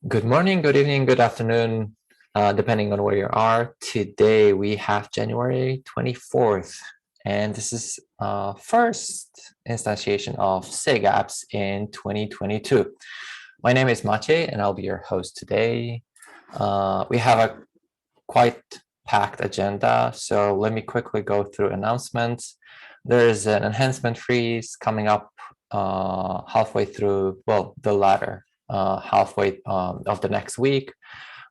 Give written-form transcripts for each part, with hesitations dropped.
Good morning, good evening, good afternoon, depending on where you are. Today we have January 24th, and this is first instantiation of SIG Apps in 2022. My name is Maciej, and I'll be your host today. We have a quite packed agenda, so let me quickly go through announcements. There's an enhancement freeze coming up halfway through, well, the latter halfway of the next week,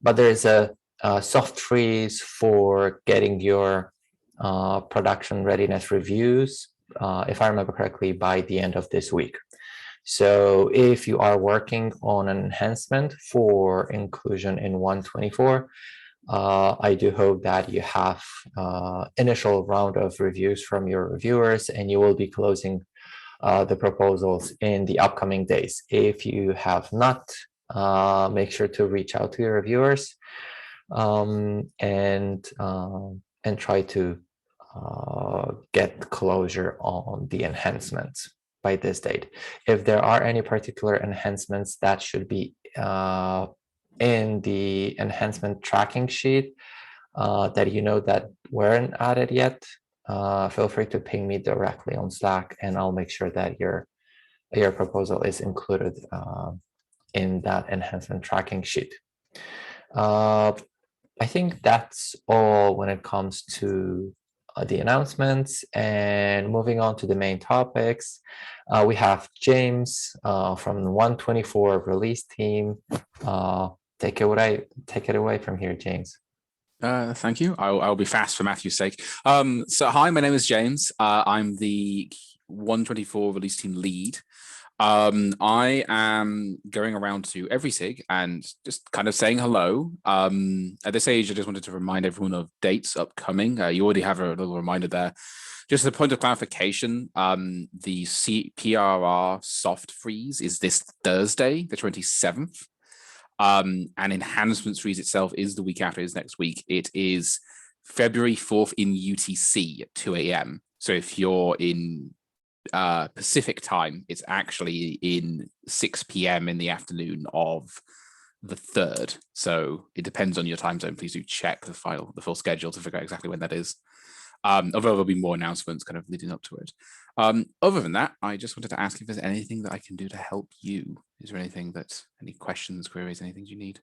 but there's a soft freeze for getting your production readiness reviews, if I remember correctly, by the end of this week. So if you are working on an enhancement for inclusion in 124, I do hope that you have initial round of reviews from your reviewers, and you will be closing the proposals in the upcoming days. If you have not, make sure to reach out to your reviewers and try to get closure on the enhancements by this date. If there are any particular enhancements that should be in the enhancement tracking sheet that you know that weren't added yet, feel free to ping me directly on Slack, and I'll make sure that your proposal is included in that enhancement tracking sheet. I think that's all when it comes to the announcements. And moving on to the main topics, we have James from the 124 release team. Take it away from here, James. Thank you. I'll be fast for Matthew's sake. So hi, my name is James. I'm the 124 release team lead. I am going around to every SIG and just kind of saying hello. At this age, I just wanted to remind everyone of dates upcoming. You already have a little reminder there. Just as a point of clarification, the PRR soft freeze is this Thursday, the 27th. And enhancements freeze itself is the week after, is next week. It is February 4th in UTC at 2 a.m. So if you're in Pacific time, it's actually in 6 p.m. in the afternoon of the 3rd. So it depends on your time zone. Please do check the full schedule to figure out exactly when that is. Although there'll be more announcements kind of leading up to it. Other than that, I just wanted to ask if there's anything that I can do to help you. Is there anything any questions, queries, anything you need?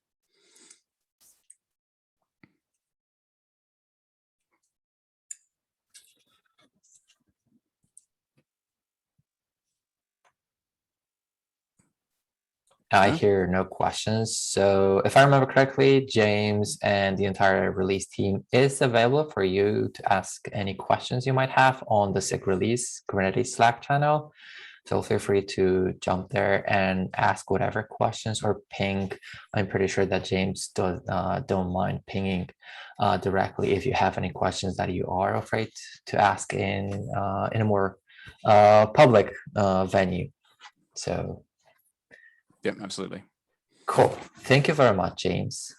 I hear no questions. So if I remember correctly, James and the entire release team is available for you to ask any questions you might have on the SIG release Kubernetes Slack channel. So feel free to jump there and ask whatever questions or ping. I'm pretty sure that James don't mind pinging directly if you have any questions that you are afraid to ask in a more public venue. So. Yep, absolutely. Cool. Thank you very much, James.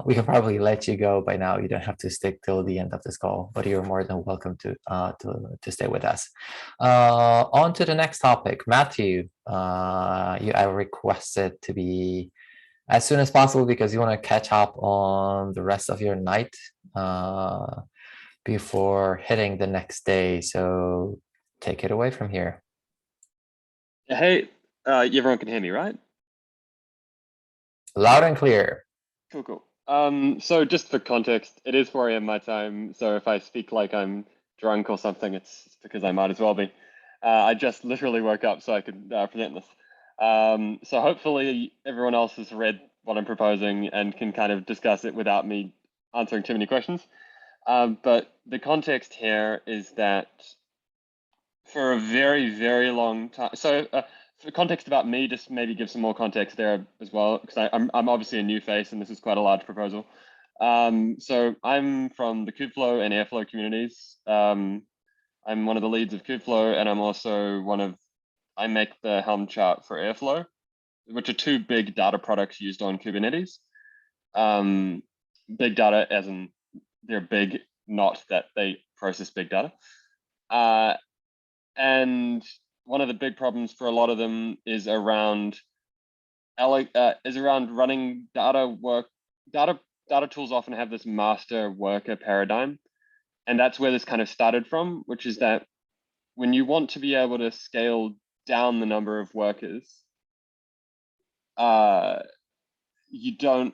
We can probably let you go by now. You don't have to stick till the end of this call, but you're more than welcome to stay with us. On to the next topic. Matthew, I requested to be as soon as possible because you want to catch up on the rest of your night before hitting the next day. So take it away from here. Hey, everyone can hear me, right? Loud and clear. Cool. So just for context, it is 4 a.m. my time, so if I speak like I'm drunk or something, it's because I might as well be. I just literally woke up so I could present this. So hopefully everyone else has read what I'm proposing and can kind of discuss it without me answering too many questions. But the context here is that for a very, very long time, so for context about me, just maybe give some more context there as well, because I'm obviously a new face and this is quite a large proposal. So I'm from the Kubeflow and Airflow communities. I'm one of the leads of Kubeflow, and I'm also I make the Helm chart for Airflow, which are two big data products used on Kubernetes. Big data as in they're big, not that they process big data. And one of the big problems for a lot of them is around is around running data tools often have this master worker paradigm. And that's where this kind of started from, which is that when you want to be able to scale down the number of workers, you don't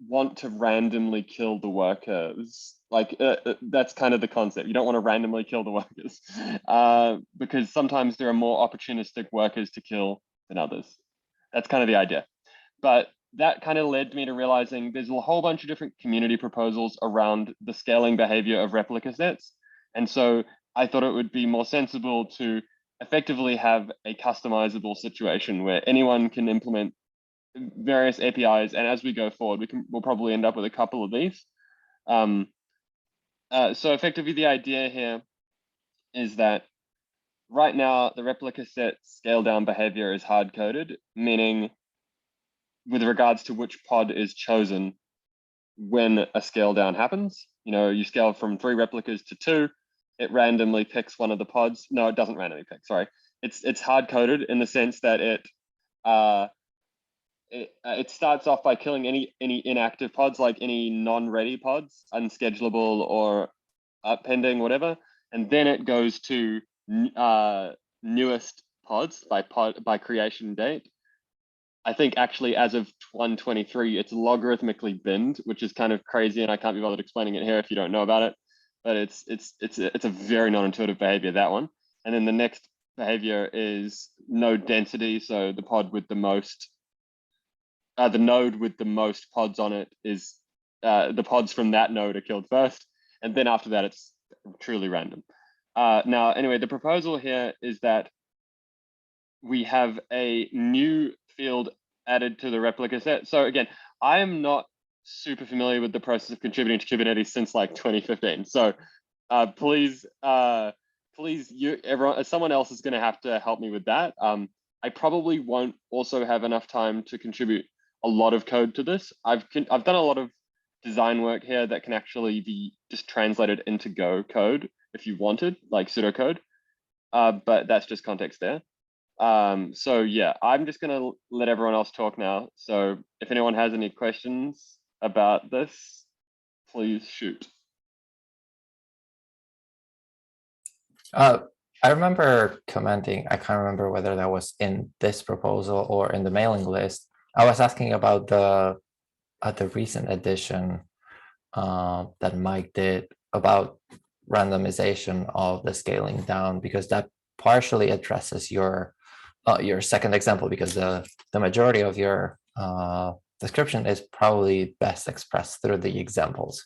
want to randomly kill the workers. Like that's kind of the concept. You don't want to randomly kill the workers because sometimes there are more opportunistic workers to kill than others. That's kind of the idea. But that kind of led me to realizing there's a whole bunch of different community proposals around the scaling behavior of replica sets. And so I thought it would be more sensible to effectively have a customizable situation where anyone can implement various APIs. And as we go forward, we'll probably end up with a couple of these. So effectively the idea here is that right now the replica set scale down behavior is hard coded, meaning with regards to which pod is chosen when a scale down happens. You know, you scale from 3 replicas to 2, it randomly picks one of the pods. No, it doesn't randomly pick, sorry. It's hard coded in the sense that it starts off by killing any inactive pods, like any non-ready pods, unschedulable or pending, whatever. And then it goes to newest pods by creation date. I think actually as of 123, it's logarithmically binned, which is kind of crazy, and I can't be bothered explaining it here if you don't know about it. But it's a very non-intuitive behavior, that one. And then the next behavior is node density. So the pod with the most, the node with the most pods on it is the pods from that node are killed first, and then after that it's truly random. Now, anyway, the proposal here is that we have a new field added to the replica set. So again, I am not super familiar with the process of contributing to Kubernetes since like 2015. So please, everyone, someone else is going to have to help me with that. I probably won't also have enough time to contribute a lot of code to this. I've done a lot of design work here that can actually be just translated into Go code if you wanted, like pseudocode. But that's just context there. So yeah, I'm just gonna let everyone else talk now. So if anyone has any questions about this, please shoot. I remember commenting, I can't remember whether that was in this proposal or in the mailing list. I was asking about the recent edition that Mike did about randomization of the scaling down, because that partially addresses your second example, because the majority of your description is probably best expressed through the examples,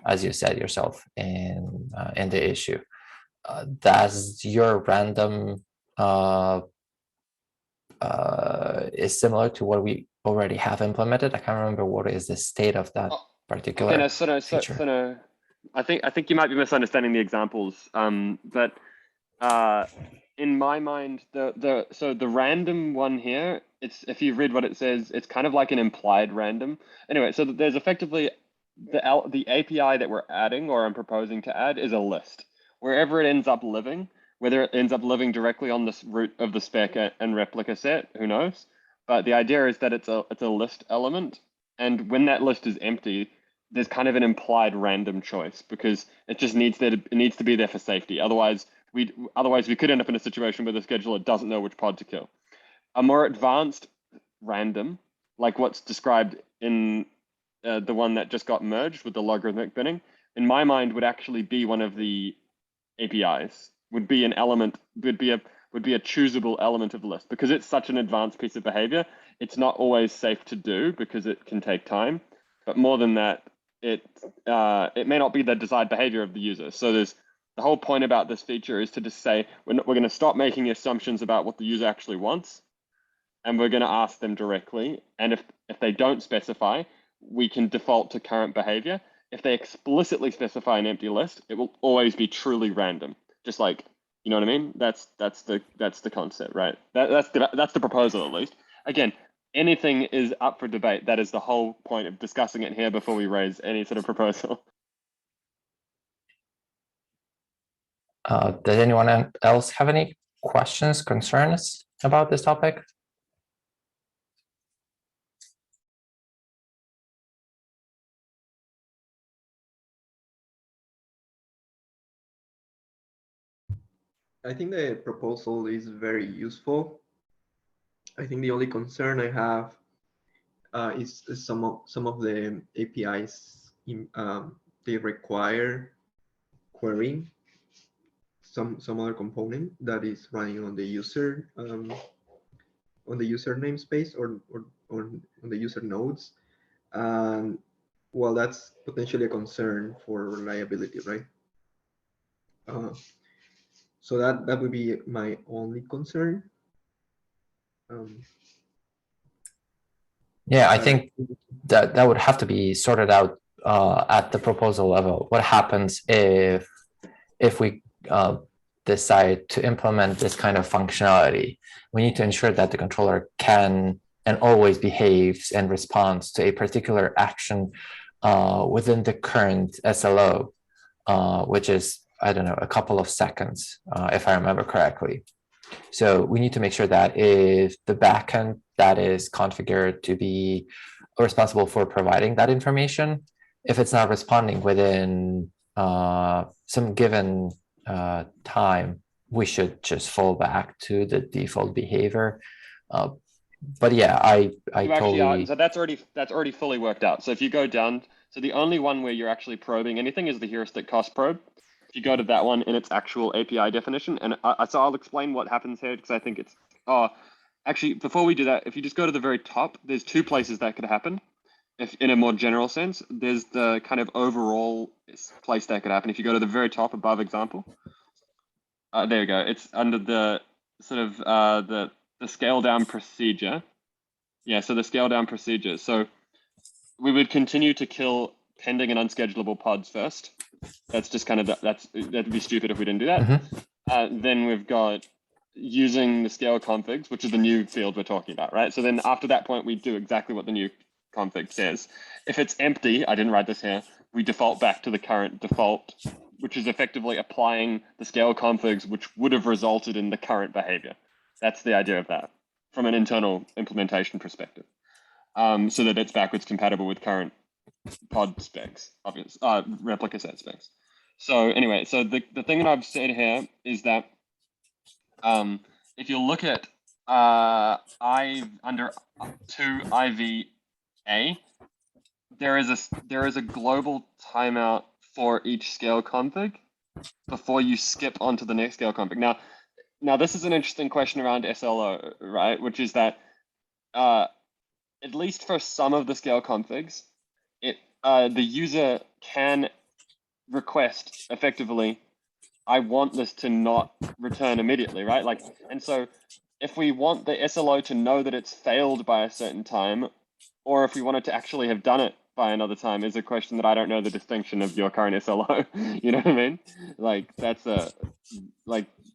as you said yourself in the issue. Does your random is similar to what we already have implemented? I can't remember what is the state of that particular feature. No, I think you might be misunderstanding the examples. But in my mind, the random one here, it's, if you read what it says, it's kind of like an implied random. Anyway, so there's effectively the API that we're adding, or I'm proposing to add, is a list. Wherever it ends up living, whether it ends up living directly on this root of the spec and replica set, who knows? But the idea is that it's a list element, and when that list is empty, there's kind of an implied random choice, because it just needs to be there for safety. Otherwise we could end up in a situation where the scheduler doesn't know which pod to kill. A more advanced random, like what's described in the one that just got merged with the logarithmic binning, in my mind would actually be one of the APIs, would be an element, would be a choosable element of the list, because it's such an advanced piece of behavior. It's not always safe to do because it can take time, but more than that, it may not be the desired behavior of the user. So there's the whole point about this feature is to just say we're going to stop making assumptions about what the user actually wants, and we're going to ask them directly. And if they don't specify, we can default to current behavior. If they explicitly specify an empty list, it will always be truly random. Just like, you know what I mean? That's the concept, right? That's the proposal, at least. Again, anything is up for debate. That is the whole point of discussing it here before we raise any sort of proposal. Does anyone else have any questions, concerns about this topic? I think the proposal is very useful. I think the only concern I have is some of the APIs they require querying some other component that is running on the user namespace or on the user nodes. And well, that's potentially a concern for reliability, right? So that would be my only concern. Yeah, I think that would have to be sorted out at the proposal level. What happens if we decide to implement this kind of functionality? We need to ensure that the controller can and always behaves and responds to a particular action within the current SLO, which is, I don't know, a couple of seconds, if I remember correctly. So we need to make sure that if the backend that is configured to be responsible for providing that information, if it's not responding within some given time, we should just fall back to the default behavior. But yeah, I totally. So that's already fully worked out. So if you go down, so the only one where you're actually probing anything is the heuristic cost probe. If you go to that one in its actual API definition, and so I'll explain what happens here because I think it's actually before we do that, if you just go to the very top, there's two places that could happen. If in a more general sense, there's the kind of overall place that could happen. If you go to the very top above example, there you go. It's under the sort of the scale down procedure. Yeah, so the scale down procedure. So we would continue to kill pending and unschedulable pods first. That's just kind of that'd be stupid if we didn't do that. Then we've got using the scale configs, which is the new field we're talking about, right? So then after that point, we do exactly what the new config says. If it's empty, I didn't write this here, we default back to the current default, which is effectively applying the scale configs, which would have resulted in the current behavior. That's the idea of that from an internal implementation perspective, so that it's backwards compatible with current pod specs, obvious replica set specs. So anyway, so the thing that I've said here is that if you look at under 2IVA, there is a global timeout for each scale config before you skip onto the next scale config. Now this is an interesting question around SLO, right? Which is that at least for some of the scale configs, the user can request effectively, I want this to not return immediately, right? Like, and so if we want the SLO to know that it's failed by a certain time, or if we want it to actually have done it by another time, is a question that I don't know the distinction of your current SLO. You know what I mean? Like that's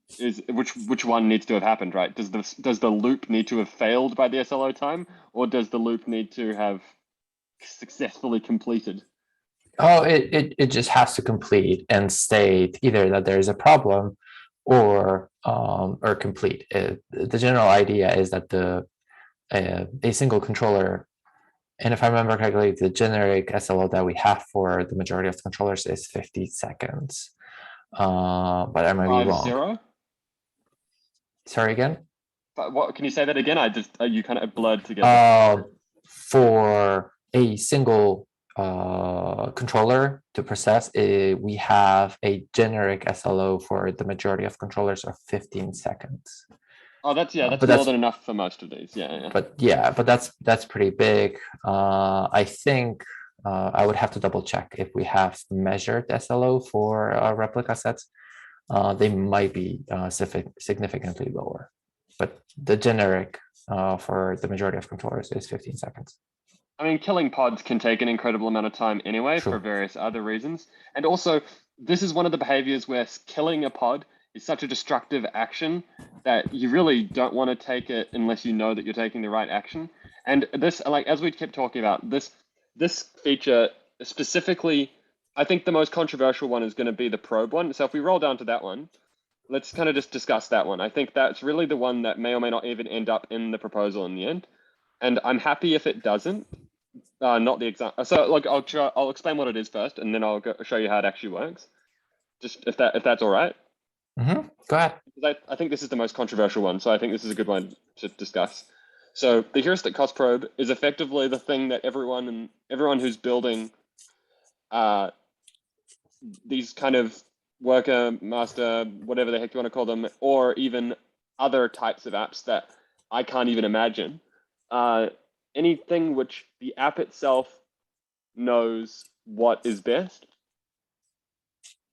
which one needs to have happened, right? Does the loop need to have failed by the SLO time, or does the loop need to have successfully completed? Oh, it just has to complete and state either that there is a problem or complete. The general idea is that a single controller, and if I remember correctly, the generic SLO that we have for the majority of the controllers is 50 seconds. But I might be wrong. 5-0? Sorry again? But what can you say that again? You kind of blurred together. For a single controller to process, we have a generic SLO for the majority of controllers of 15 seconds. Oh, that's more than enough for most of these. Yeah. But that's pretty big. I think I would have to double check if we have measured SLO for replica sets. They might be significantly lower, but the generic for the majority of controllers is 15 seconds. I mean, killing pods can take an incredible amount of time anyway. Sure. For various other reasons. And also, this is one of the behaviors where killing a pod is such a destructive action that you really don't want to take it unless you know that you're taking the right action. And this, like, as we kept talking about, this feature specifically, I think the most controversial one is going to be the probe one. So if we roll down to that one, let's kind of just discuss that one. I think that's really the one that may or may not even end up in the proposal in the end. And I'm happy if it doesn't. Not the example. So like I'll explain what it is first, and then I'll show you how it actually works. Just if that's all right. Go ahead. I think this is the most controversial one, so I think this is a good one to discuss. So the heuristic cost probe is effectively the thing that everyone who's building these kind of worker, master, whatever the heck you want to call them, or even other types of apps that I can't even imagine. Anything which the app itself knows what is best.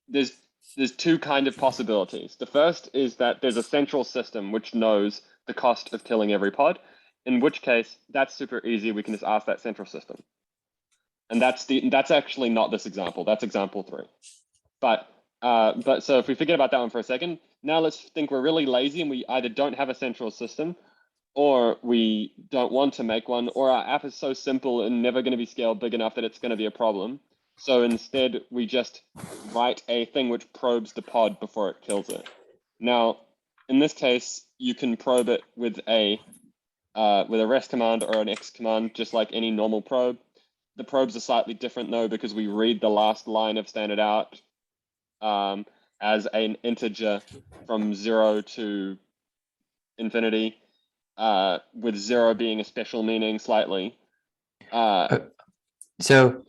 There's two kind of possibilities. The first is that there's a central system which knows the cost of killing every pod, in which case that's super easy. We can just ask that central system. And that's actually not this example. That's example 3. But so if we forget about that one for a second, now let's think we're really lazy and we either don't have a central system, or we don't want to make one, or our app is so simple and never going to be scaled big enough that it's going to be a problem. So instead, we just write a thing which probes the pod before it kills it. Now, in this case, you can probe it with a rest command or an X command, just like any normal probe. The probes are slightly different though, because we read the last line of standard out as an integer from 0 to infinity, with 0 being a special meaning slightly. So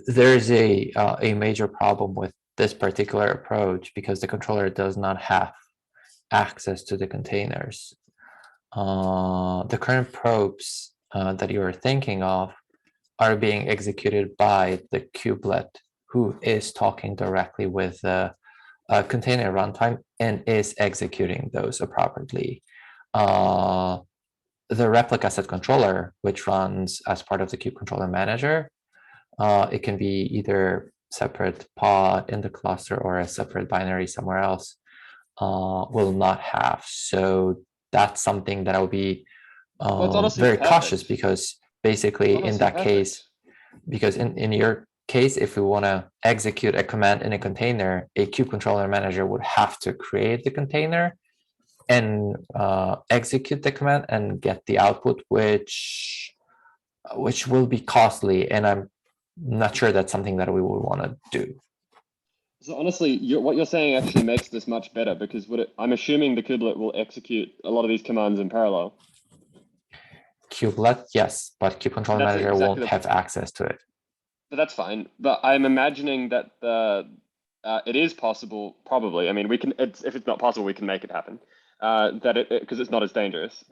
there's a major problem with this particular approach because the controller does not have access to the containers. The current probes that you are thinking of are being executed by the kubelet, who is talking directly with the container runtime and is executing those appropriately. The replica set controller, which runs as part of the kube controller manager, it can be either separate pod in the cluster or a separate binary somewhere else, will not have. So that's something that I'll be very cautious, because basically in that case, because in your case, if we want to execute a command in a container, a kube controller manager would have to create the container and execute the command and get the output, which will be costly, and I'm not sure that's something that we would want to do. So honestly, what you're saying actually makes this much better, because I'm assuming the kubelet will execute a lot of these commands in parallel. Kubelet, yes, but kube controller manager exactly won't have access to it. But that's fine. But I'm imagining that it is possible, probably. I mean, we can. If it's not possible, we can make it happen. Because it's not as dangerous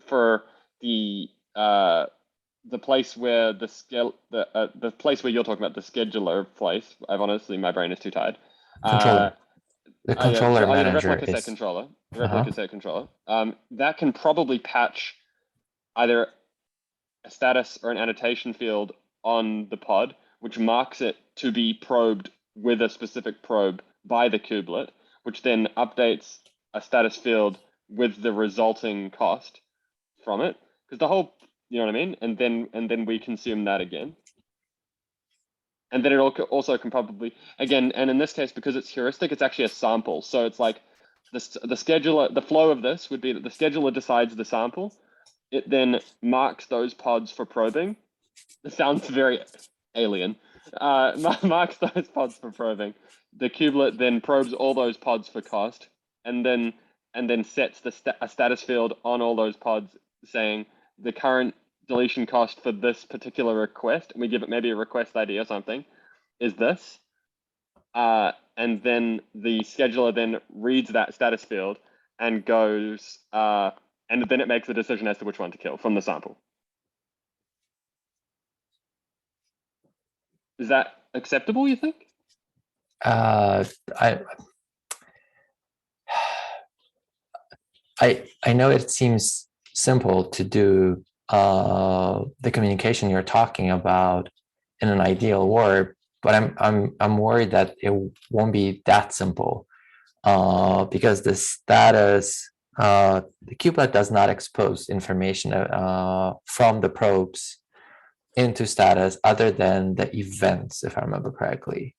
for the place where the place where you're talking about, the scheduler place. I've honestly, my brain is too tired. Controller. The controller manager the replica set controller. The replica set controller. That can probably patch either a status or an annotation field on the pod, which marks it to be probed with a specific probe by the kubelet, which then updates a status field with the resulting cost from it. Because the whole, you know what I mean? And then we consume that again. And then it also can probably, again, and in this case, because it's heuristic, it's actually a sample. So it's like the scheduler, the flow of this would be that the scheduler decides the sample. It then marks those pods for probing. It sounds very alien. Marks those pods for probing. The kubelet then probes all those pods for cost, and then sets a status field on all those pods saying the current deletion cost for this particular request, and we give it maybe a request ID or something, is this. And then the scheduler then reads that status field and goes, and then it makes a decision as to which one to kill from the sample. Is that acceptable, you think? I know it seems simple to do the communication you're talking about in an ideal world, but I'm worried that it won't be that simple, because the status, the kubelet does not expose information from the probes into status other than the events, if I remember correctly.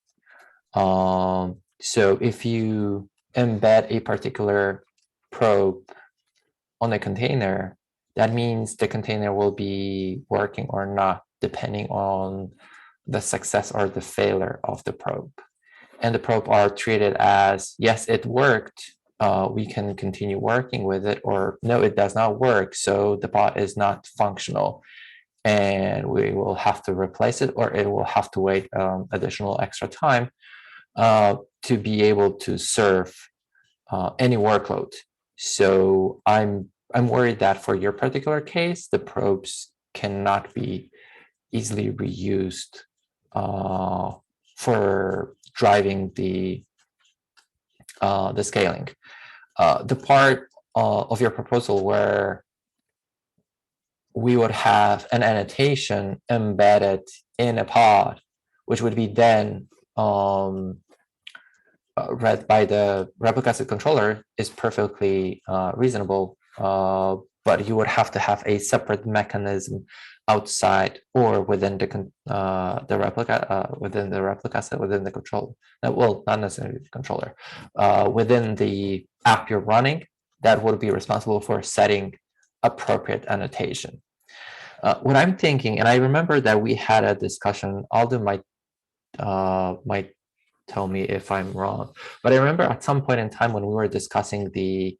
So if you embed a particular probe on a container, that means the container will be working or not, depending on the success or the failure of the probe. and the probe are treated as, yes, it worked, we can continue working with it, or no, it does not work, so the pod is not functional, and we will have to replace it, or it will have to wait additional extra time to be able to serve any workload. So I'm worried that for your particular case, the probes cannot be easily reused for driving the scaling. The part of your proposal where we would have an annotation embedded in a pod, which would be then read by the replica set controller, is perfectly reasonable, but you would have to have a separate mechanism outside or within the replica within the replica set, within the controller. Well, not necessarily the controller, within the app you're running, that would be responsible for setting appropriate annotation. What I'm thinking, and I remember that we had a discussion, Aldo might tell me if I'm wrong, but I remember at some point in time when we were discussing the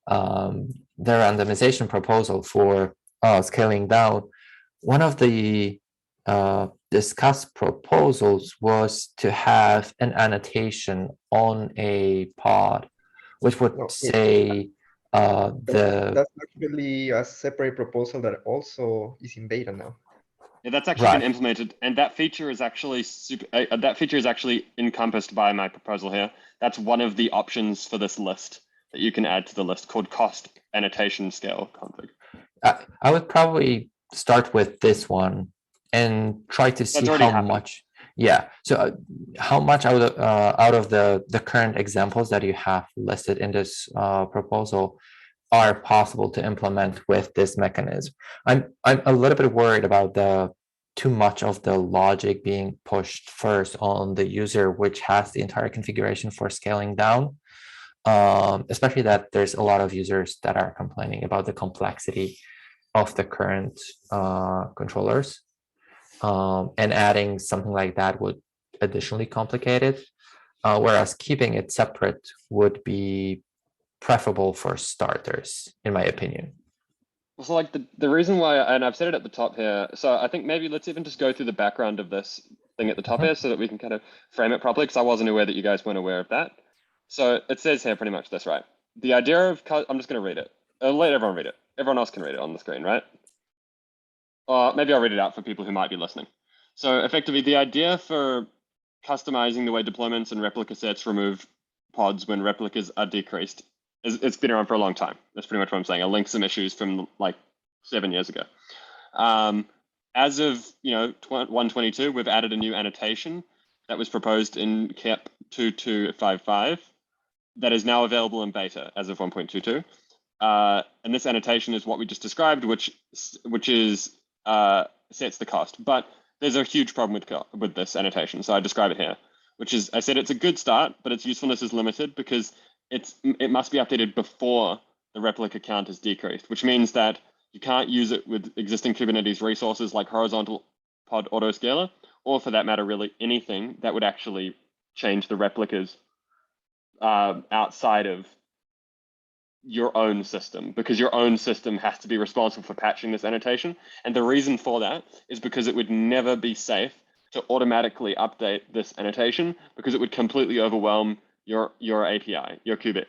randomization proposal for scaling down, one of the discussed proposals was to have an annotation on a pod, which would say that's actually a separate proposal that also is in beta now. Yeah, that's actually been implemented, and that feature is actually encompassed by my proposal here. That's one of the options for this list that you can add to the list, called cost annotation scale config. I would probably start with this one and try to see how much. Yeah. So how much out of the current examples that you have listed in this proposal are possible to implement with this mechanism. I'm a little bit worried about too much of the logic being pushed first on the user, which has the entire configuration for scaling down, especially that there's a lot of users that are complaining about the complexity of the current controllers, and adding something like that would additionally complicate it, whereas keeping it separate would be preferable for starters, in my opinion. So like the reason why, and I've said it at the top here, so I think maybe let's even just go through the background of this thing at the top here so that we can kind of frame it properly, because I wasn't aware that you guys weren't aware of that. So it says here pretty much this, right? The idea of, I'm just going to read it. I'll let everyone read it. Everyone else can read it on the screen, right? Maybe I'll read it out for people who might be listening. So effectively, the idea for customizing the way deployments and replica sets remove pods when replicas are decreased, it's been around for a long time. That's pretty much what I'm saying. I linked some issues from like 7 years ago. As of 122, we've added a new annotation that was proposed in KEP 2255 that is now available in beta as of 1.22. And this annotation is what we just described, which is sets the cost. But there's a huge problem with this annotation, so I describe it here, which is, I said it's a good start, but its usefulness is limited because it must be updated before the replica count is decreased, which means that you can't use it with existing Kubernetes resources like horizontal pod autoscaler, or for that matter, really anything that would actually change the replicas outside of your own system, because your own system has to be responsible for patching this annotation. And the reason for that is because it would never be safe to automatically update this annotation, because it would completely overwhelm your API, your kube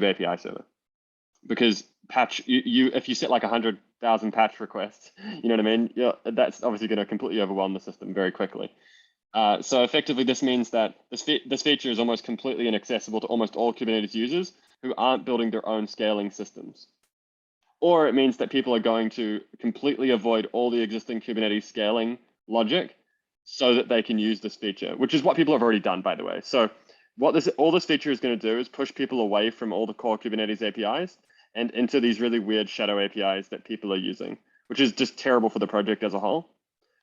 API server. Because if you set like 100,000 patch requests, you know what I mean? That's obviously going to completely overwhelm the system very quickly. So effectively, this means that this feature is almost completely inaccessible to almost all Kubernetes users who aren't building their own scaling systems. Or it means that people are going to completely avoid all the existing Kubernetes scaling logic so that they can use this feature, which is what people have already done, by the way. So what all this feature is going to do is push people away from all the core Kubernetes APIs and into these really weird shadow APIs that people are using, which is just terrible for the project as a whole.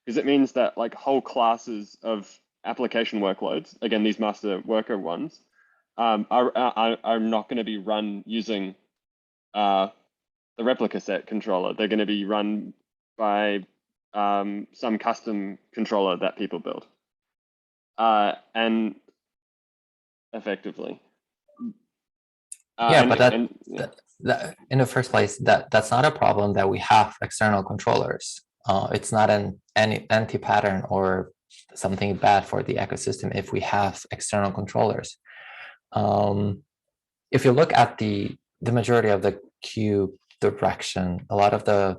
Because it means that like whole classes of application workloads, again, these master worker ones, are not going to be run using the replica set controller. They're going to be run by some custom controller that people build. and effectively. Yeah, but in the first place, that's not a problem that we have external controllers. It's not an anti-pattern or something bad for the ecosystem if we have external controllers. If you look at the majority of the cube direction, a lot of the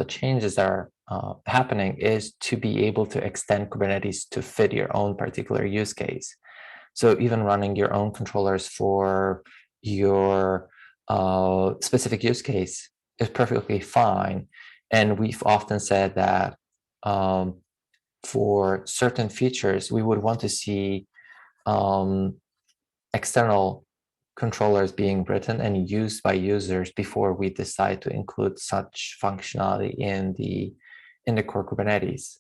changes that are happening is to be able to extend Kubernetes to fit your own particular use case. So even running your own controllers for your specific use case is perfectly fine. And we've often said that for certain features, we would want to see external controllers being written and used by users before we decide to include such functionality in the core Kubernetes.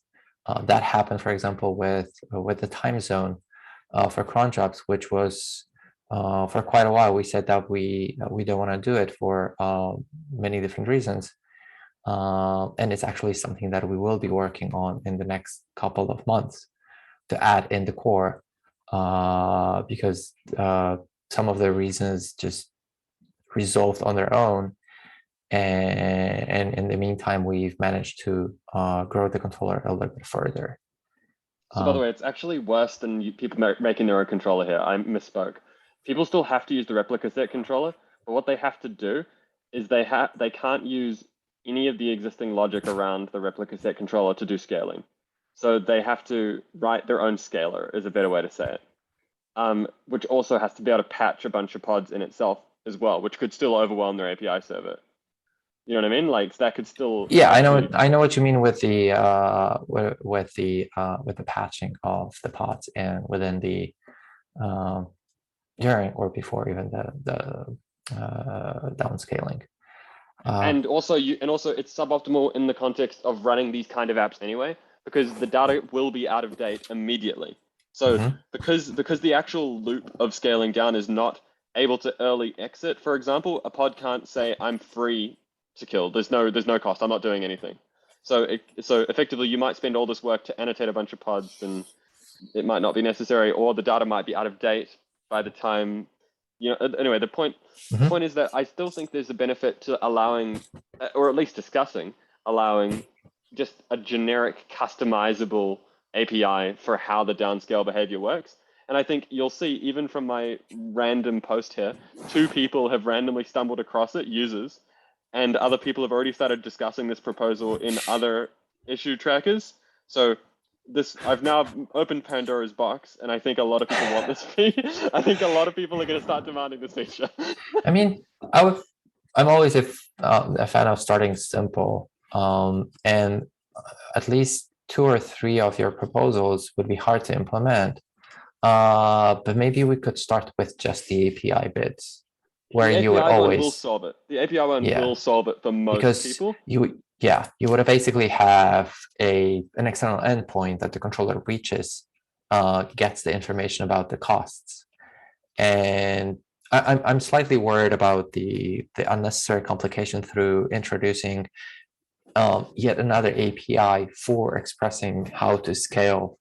That happened, for example, with the time zone for cron jobs, which was for quite a while we said that we don't want to do it for many different reasons. And it's actually something that we will be working on in the next couple of months to add in the core, because some of the reasons just resolved on their own. And in the meantime, we've managed to grow the controller a little bit further. So by the way, it's actually worse than people making their own controller here. I misspoke. People still have to use the replica set controller, but what they have to do is they can't use any of the existing logic around the replica set controller to do scaling. So they have to write their own scaler, is a better way to say it, which also has to be able to patch a bunch of pods in itself as well, which could still overwhelm their API server. You know what I mean? Like that could still. Yeah, I know what you mean with the patching of the pods and within the during or before even the downscaling. And also it's suboptimal in the context of running these kind of apps anyway, because the data will be out of date immediately. So because the actual loop of scaling down is not able to early exit, for example, a pod can't say I'm free to kill. There's no cost. I'm not doing anything. So effectively, you might spend all this work to annotate a bunch of pods, and it might not be necessary, or the data might be out of date by the time. Anyway, the point is that I still think there's a benefit to allowing, or at least discussing, allowing just a generic customizable API for how the downscale behavior works. And I think you'll see, even from my random post here, 2 people have randomly stumbled across it, users, and other people have already started discussing this proposal in other issue trackers. So I've now opened Pandora's box, and I think a lot of people want this feature. I think a lot of people are going to start demanding this feature. I mean, I'm always a fan of starting simple, and at least 2 or 3 of your proposals would be hard to implement. But maybe we could start with just the API bits, where you would always will solve it. The API one will solve it for most people. You would basically have an external endpoint that the controller reaches, gets the information about the costs. And I'm slightly worried about the unnecessary complication through introducing yet another API for expressing how to scale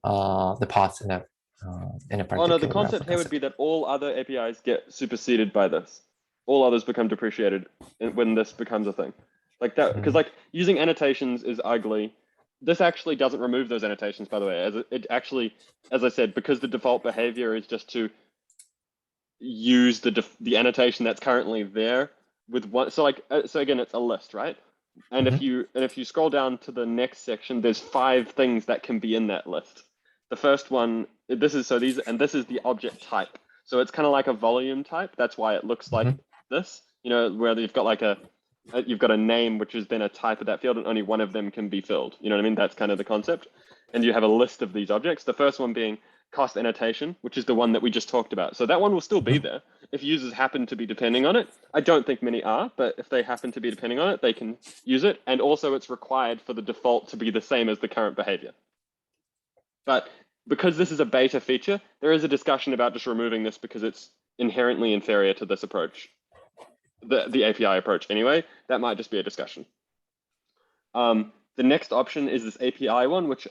the pods in a particular. Oh no, the concept here would be that all other APIs get superseded by this. All others become depreciated when this becomes a thing. Like that, because like using annotations is ugly. This actually doesn't remove those annotations, by the way. It actually, as I said, because the default behavior is just to use the annotation that's currently there with one. So again, it's a list, right? And if you scroll down to the next section, there's 5 things that can be in that list. The first one, this is the object type. So it's kind of like a volume type. That's why it looks like this. Where you've got like you've got a name, which has been a type of that field, and only one of them can be filled. You know what I mean? That's kind of the concept. And you have a list of these objects. The first one being cost annotation, which is the one that we just talked about. So that one will still be there if users happen to be depending on it. I don't think many are, but if they happen to be depending on it, they can use it. And also it's required for the default to be the same as the current behavior. But because this is a beta feature, there is a discussion about just removing this because it's inherently inferior to this approach, the API approach anyway. That might just be a discussion. The the next option is this API one, which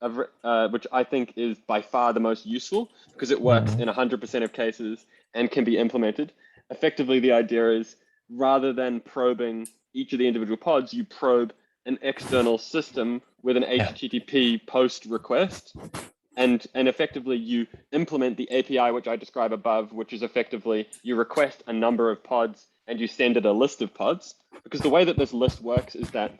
which I think is by far the most useful because it works in 100% of cases and can be implemented. Effectively, the idea is rather than probing each of the individual pods, you probe an external system with an HTTP post request. And effectively, you implement the API, which I describe above, which is effectively you request a number of pods and you send it a list of pods. Because the way that this list works is that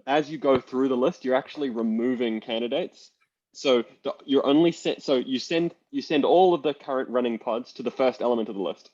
as you go through the list, you're actually removing candidates. So you're only you send all of the current running pods to the first element of the list.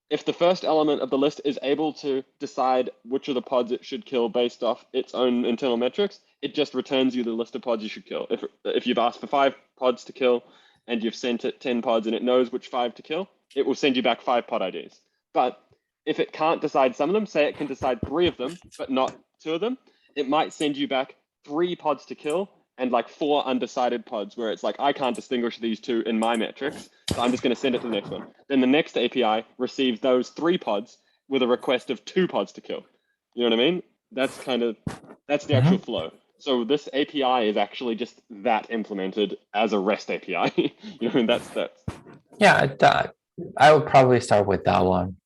If the first element of the list is able to decide which of the pods it should kill based off its own internal metrics, it just returns you the list of pods you should kill. If you've asked for 5 pods to kill and you've sent it 10 pods and it knows which 5 to kill, it will send you back 5 pod IDs. But if it can't decide some of them, say it can decide 3 of them, but not 2 of them, it might send you back 3 pods to kill and like 4 undecided pods where it's like, I can't distinguish these 2 in my metrics, so I'm just going to send it to the next one. Then the next API receives those 3 pods with a request of 2 pods to kill. You know what I mean? That's the actual flow. So this API is actually just that implemented as a REST API. You know, that's. Yeah, I would probably start with that one.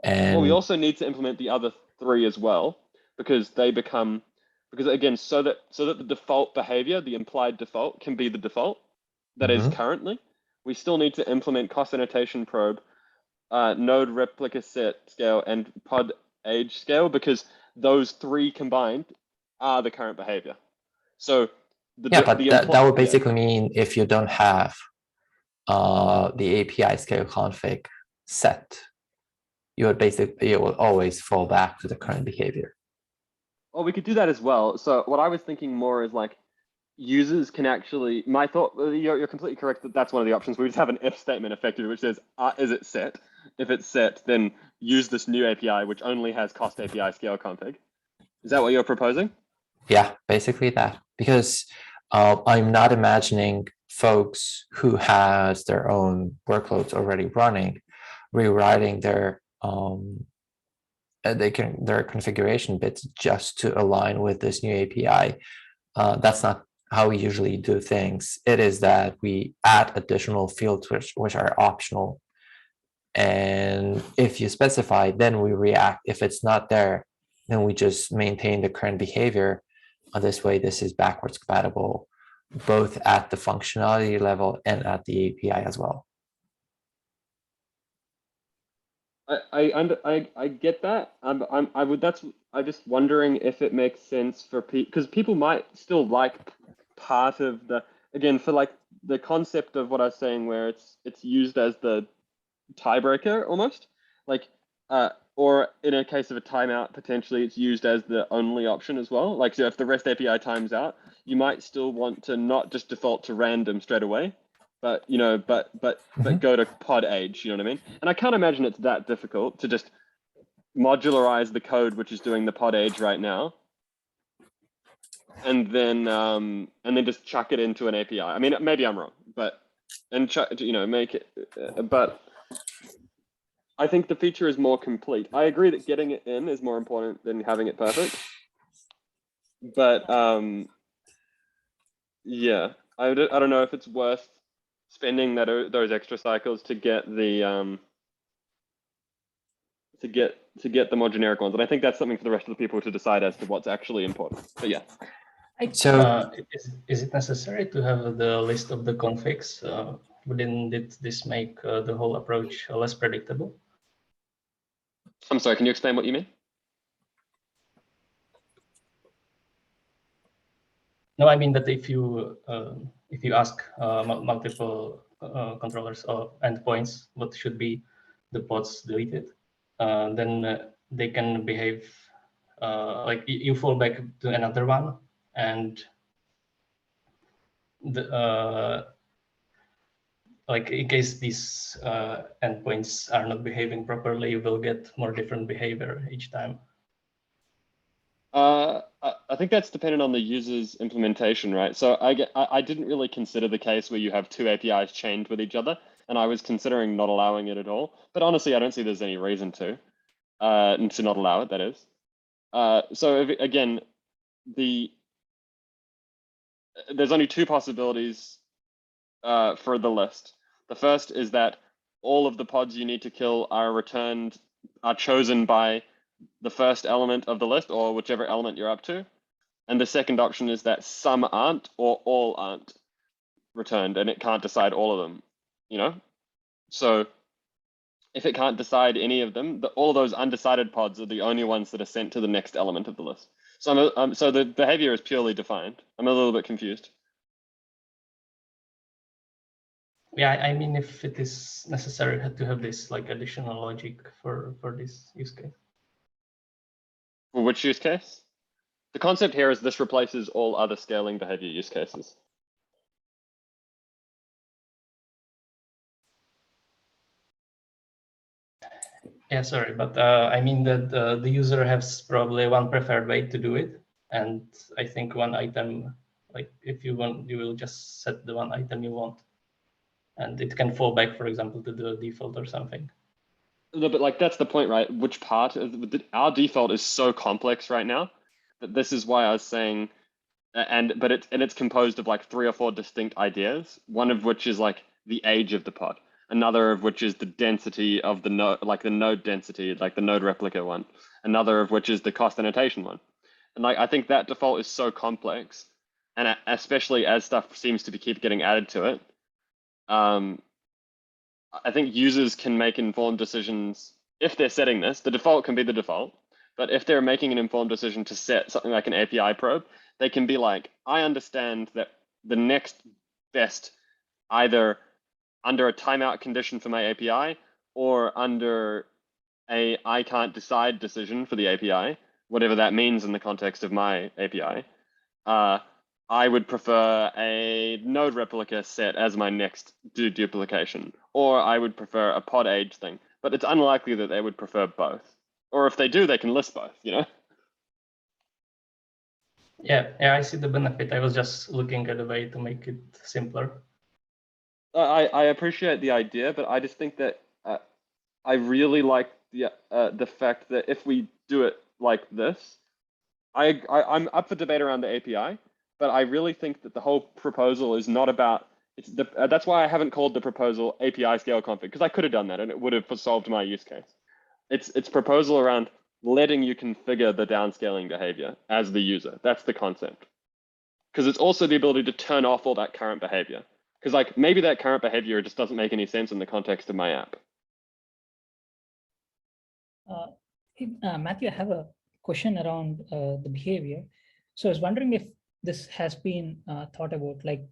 And well, we also need to implement the other 3 as well, because they become, because again, so that the default behavior, the implied default, can be the default that is currently. We still need to implement cost annotation probe, node replica set scale, and pod age scale, because those 3 combined are the current behavior. So that would basically mean if you don't have the API scale config set, you will always fall back to the current behavior. Well, we could do that as well. So what I was thinking more is like users can actually, my thought, you're completely correct that that's one of the options. We just have an if statement effectively, which says, is it set? If it's set, then use this new API, which only has cost API scale config. Is that what you're proposing? Yeah, basically that. Because I'm not imagining folks who has their own workloads already running, rewriting their configuration bits just to align with this new API. That's not how we usually do things. It is that we add additional fields which are optional. And if you specify, then we react. If it's not there, then we just maintain the current behavior. This way, this is backwards compatible, both at the functionality level and at the API as well. I get that. I'm just wondering if it makes sense for people, because people might still like part of the, again, for like the concept of what I was saying, where it's used as the tiebreaker almost, like or in a case of a timeout, potentially it's used as the only option as well. Like, so if the REST API times out, you might still want to not just default to random straight away, but you know, but go to pod age. You know what I mean? And I can't imagine it's that difficult to just modularize the code which is doing the pod age right now, and then just chuck it into an API. I mean, maybe I'm wrong, but make it, but I think the feature is more complete. I agree that getting it in is more important than having it perfect. But yeah, I don't know if it's worth spending those extra cycles to get the to get the more generic ones. And I think that's something for the rest of the people to decide as to what's actually important. But yeah. So is it necessary to have the list of the configs? Wouldn't this make the whole approach less predictable? I'm sorry, can you explain what you mean? No, I mean that if you ask multiple controllers or endpoints what should be the pods deleted, then they can behave like you fall back to another one, and the like in case these endpoints are not behaving properly, you will get more different behavior each time. I think that's dependent on the user's implementation, right? So I didn't really consider the case where you have 2 APIs chained with each other, and I was considering not allowing it at all. But honestly, I don't see there's any reason to not allow it. That is. So again, there's only two possibilities for the list. The first is that all of the pods you need to kill are chosen by the first element of the list, or whichever element you're up to. And the second option is that some aren't, or all aren't returned, and it can't decide all of them, you know? So if it can't decide any of them, all those undecided pods are the only ones that are sent to the next element of the list. So so the behavior is purely defined. I'm a little bit confused. Yeah, I mean, if it is necessary to have this like additional logic for this use case. For which use case? The concept here is this replaces all other scaling behavior use cases. Yeah, sorry, but I mean that the user has probably one preferred way to do it. And I think one item, like if you want, you will just set the one item you want. And it can fall back, for example, to the default or something. No, but like that's the point, right? Which part? Our default is so complex right now that this is why I was saying, but it's composed of like 3 or 4 distinct ideas. One of which is like the age of the pod. Another of which is the density of the node, like the node density, like the node replica one. Another of which is the cost annotation one. And like I think that default is so complex, and especially as stuff seems to keep getting added to it. I think users can make informed decisions if they're setting this. The default can be the default, but if they're making an informed decision to set something like an API probe, they can be like, I understand that the next best, either under a timeout condition for my API or under a I can't decide decision for the API, whatever that means in the context of my API, I would prefer a node replica set as my next duplication, or I would prefer a pod age thing, but it's unlikely that they would prefer both. Or if they do, they can list both, you know? Yeah, I see the benefit. I was just looking at a way to make it simpler. I appreciate the idea, but I just think that I really like the fact that if we do it like this, I'm up for debate around the API, but I really think that the whole proposal is not about, that's why I haven't called the proposal API scale config, because I could have done that and it would have solved my use case. It's proposal around letting you configure the downscaling behavior as the user. That's the concept. Because it's also the ability to turn off all that current behavior. Because like maybe that current behavior just doesn't make any sense in the context of my app. Matthew, I have a question around the behavior. So I was wondering if this has been thought about, like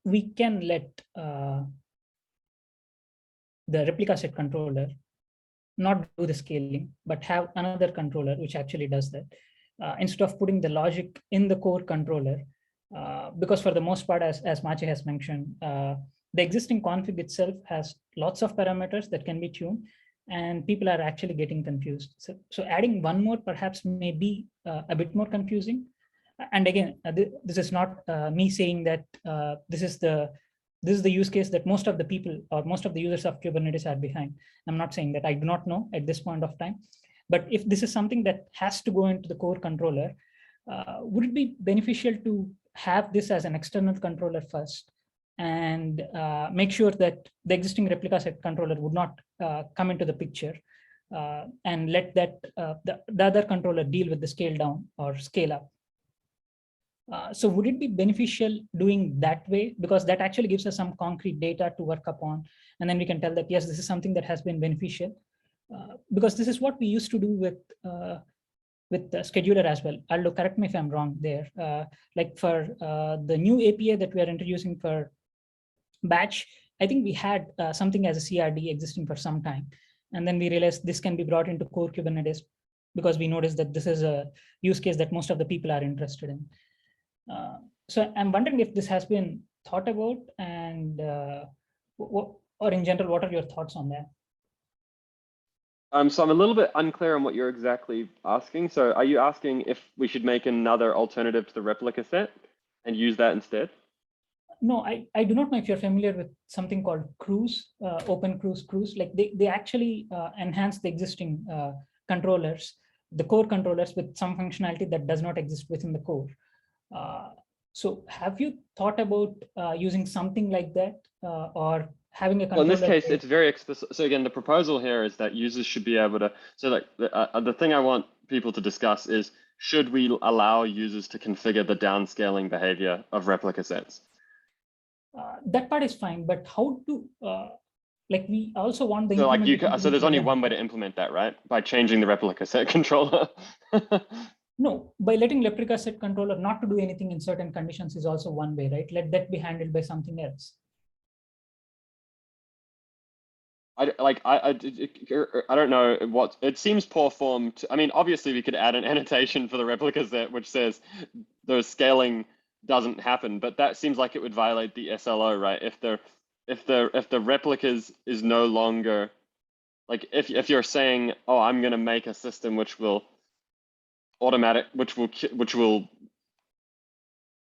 we can let the replica set controller not do the scaling, but have another controller which actually does that. Instead of putting the logic in the core controller, because for the most part, as Maciej has mentioned, the existing config itself has lots of parameters that can be tuned, and people are actually getting confused. So adding one more perhaps may be a bit more confusing. And again, this is not me saying that this is the use case that most of the people or most of the users of Kubernetes are behind. I'm not saying that. I do not know at this point of time. But if this is something that has to go into the core controller, would it be beneficial to have this as an external controller first and make sure that the existing replica set controller would not come into the picture and let that the other controller deal with the scale down or scale up? So would it be beneficial doing that way? Because that actually gives us some concrete data to work upon. And then we can tell that, yes, this is something that has been beneficial. Because this is what we used to do with the scheduler as well. Aldo, correct me if I'm wrong there. Like for the new API that we are introducing for batch, I think we had something as a CRD existing for some time. And then we realized this can be brought into core Kubernetes because we noticed that this is a use case that most of the people are interested in. So I'm wondering if this has been thought about, and or in general, what are your thoughts on that? So I'm a little bit unclear on what you're exactly asking. So are you asking if we should make another alternative to the replica set and use that instead? No, I do not know if you're familiar with something called Cruise, Open Cruise. Like they actually enhance the existing controllers the core controllers with some functionality that does not exist within the core. So have you thought about using something like that or having a controller? Well, in this case, it's very explicit. So again, the proposal here is that users should be able to, so like the thing I want people to discuss is, should we allow users to configure the downscaling behavior of replica sets? That part is fine, but how to, like we also want the so like you implementation so there's only one way to right? implement that, right? By changing the replica set controller. No, by letting replica set controller not to do anything in certain conditions is also one way, right? Let that be handled by something else. I don't know what it seems poor form to, I mean, obviously we could add an annotation for the replica set which says the scaling doesn't happen, but that seems like it would violate the SLO, right? If the replicas is no longer, like if you're saying, oh, I'm going to make a system which will which will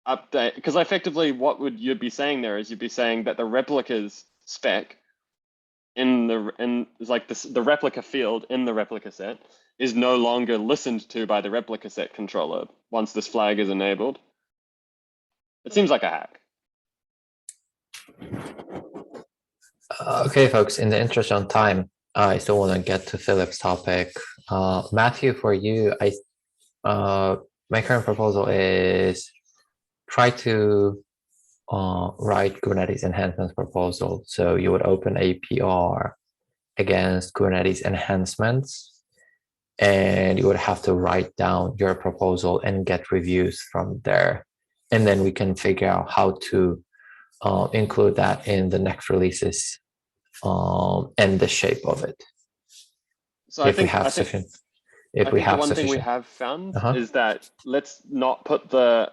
update, because effectively what would you be saying there is you'd be saying that the replicas spec is like this, the replica field in the replica set is no longer listened to by the replica set controller once this flag is enabled. It seems like a hack. Okay, folks, in the interest of time, I still want to get to Philip's topic. Matthew, for you, my current proposal is try to write Kubernetes enhancements proposal. So you would open a PR against Kubernetes enhancements, and you would have to write down your proposal and get reviews from there. And then we can figure out how to include that in the next releases and the shape of it. So I think the one thing we have found is that let's not put the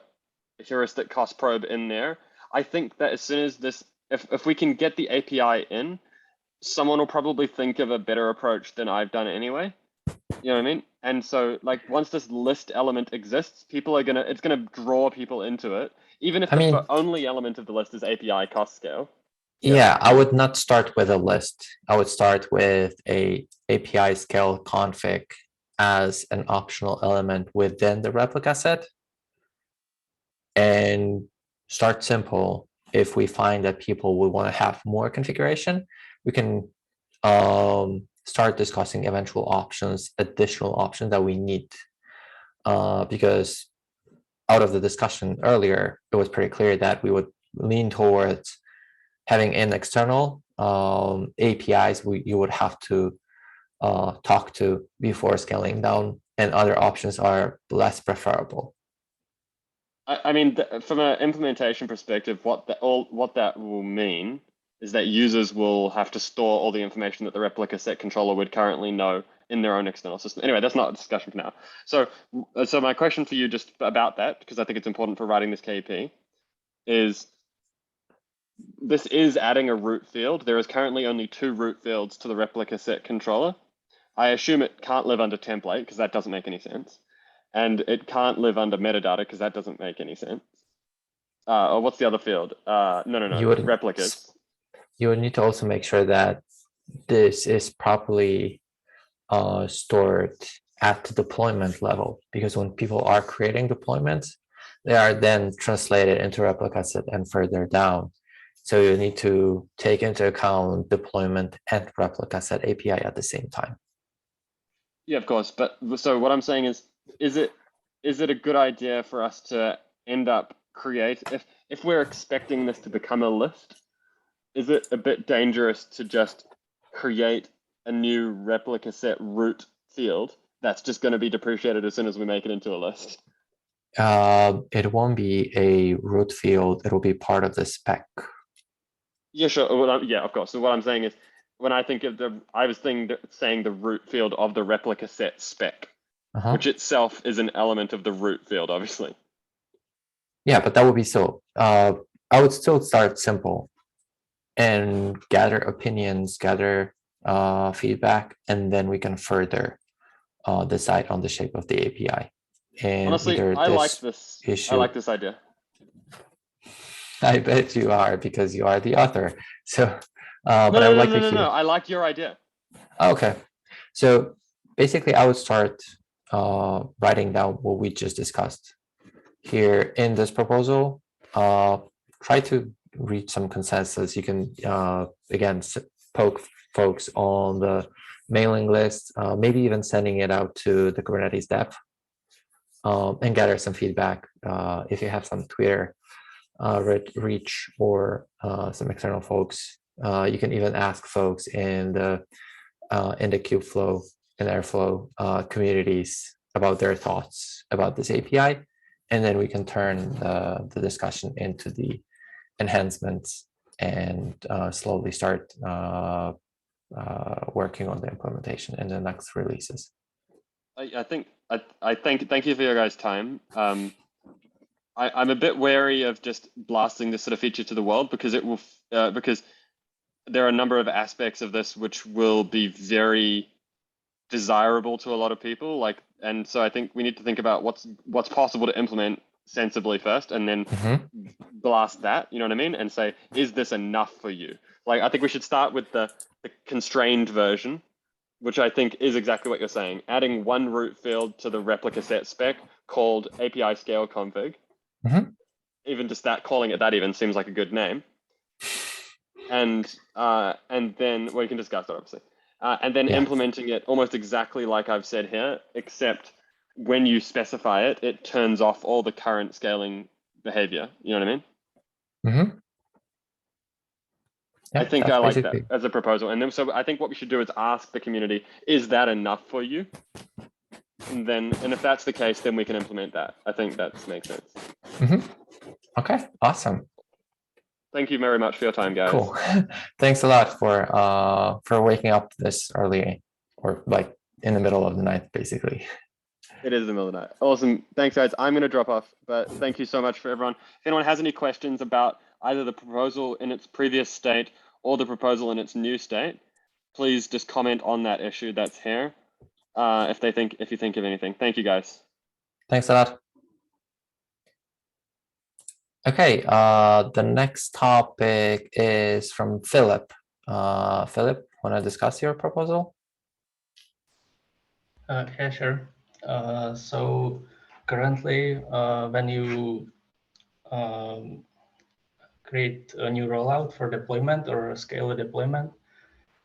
heuristic cost probe in there. I think that as soon as this, if we can get the API in, someone will probably think of a better approach than I've done anyway. You know what I mean? And so like once this list element exists, it's gonna draw people into it, even if the only element of the list is API cost scale. Yeah, I would not start with a list. I would start with a API scale config as an optional element within the replica set, and start simple. If we find that people will want to have more configuration, we can start discussing eventual options, additional options that we need. Because out of the discussion earlier, it was pretty clear that we would lean towards having an external APIs you would have to talk to before scaling down, and other options are less preferable. I mean, from an implementation perspective, what that will mean is that users will have to store all the information that the replica set controller would currently know in their own external system. Anyway, that's not a discussion for now. So my question for you just about that, because I think it's important for writing this KP, is this is adding a root field. There is currently only 2 root fields to the replica set controller. I assume it can't live under template because that doesn't make any sense. And it can't live under metadata because that doesn't make any sense. Or what's the other field? No, replicas. You would need to also make sure that this is properly stored at the deployment level, because when people are creating deployments, they are then translated into replica set and further down. So you need to take into account deployment and replica set API at the same time. Yeah, of course. But so what I'm saying is it a good idea for us to end up if we're expecting this to become a list, is it a bit dangerous to just create a new replica set root field that's just going to be depreciated as soon as we make it into a list? It won't be a root field. It'll be part of the spec. Yeah, sure. Yeah, of course. So what I'm saying is, when I think of I was saying the root field of the replica set spec, which itself is an element of the root field, obviously. Yeah, but that would be so. I would still start simple and gather opinions, gather feedback, and then we can further decide on the shape of the API. And honestly, I like this idea. I bet you are, because you are the author. So, no, I like your idea. Okay, so basically, I would start writing down what we just discussed here in this proposal. Try to reach some consensus. You can again poke folks on the mailing list, maybe even sending it out to the Kubernetes dev, and gather some feedback. If you have some Twitter reach or some external folks, you can even ask folks in the Kubeflow and Airflow communities about their thoughts about this API, and then we can turn the discussion into the enhancements and slowly start working on the implementation in the next releases. Thank you for your guys' time. I'm a bit wary of just blasting this sort of feature to the world because it will because there are a number of aspects of this which will be very desirable to a lot of people. And so I think we need to think about what's possible to implement sensibly first, and then blast that. You know what I mean? And say, is this enough for you? I think we should start with the constrained version, which I think is exactly what you're saying. Adding one root field to the replica set spec called API scale config. Even just that, calling it that even seems like a good name. And then we can discuss that obviously. And then implementing it almost exactly like I've said here, except when you specify it, it turns off all the current scaling behavior. You know what I mean? Yeah, I think I like that as a proposal. And then so I think what we should do is ask the community, is that enough for you? And if that's the case, then we can implement that. I think that makes sense. Okay, awesome. Thank you very much for your time, guys. Cool. Thanks a lot for waking up this early, or in the middle of the night, basically. It is the middle of the night. Awesome. Thanks, guys. I'm going to drop off, but thank you so much for everyone. If anyone has any questions about either the proposal in its previous state or the proposal in its new state, please just comment on that issue that's here. If you think of anything. Thank you, guys. Thanks a lot. Okay, the next topic is from Philip. Philip, want to discuss your proposal? Yeah, sure. So currently, when you create a new rollout for deployment or scale a deployment,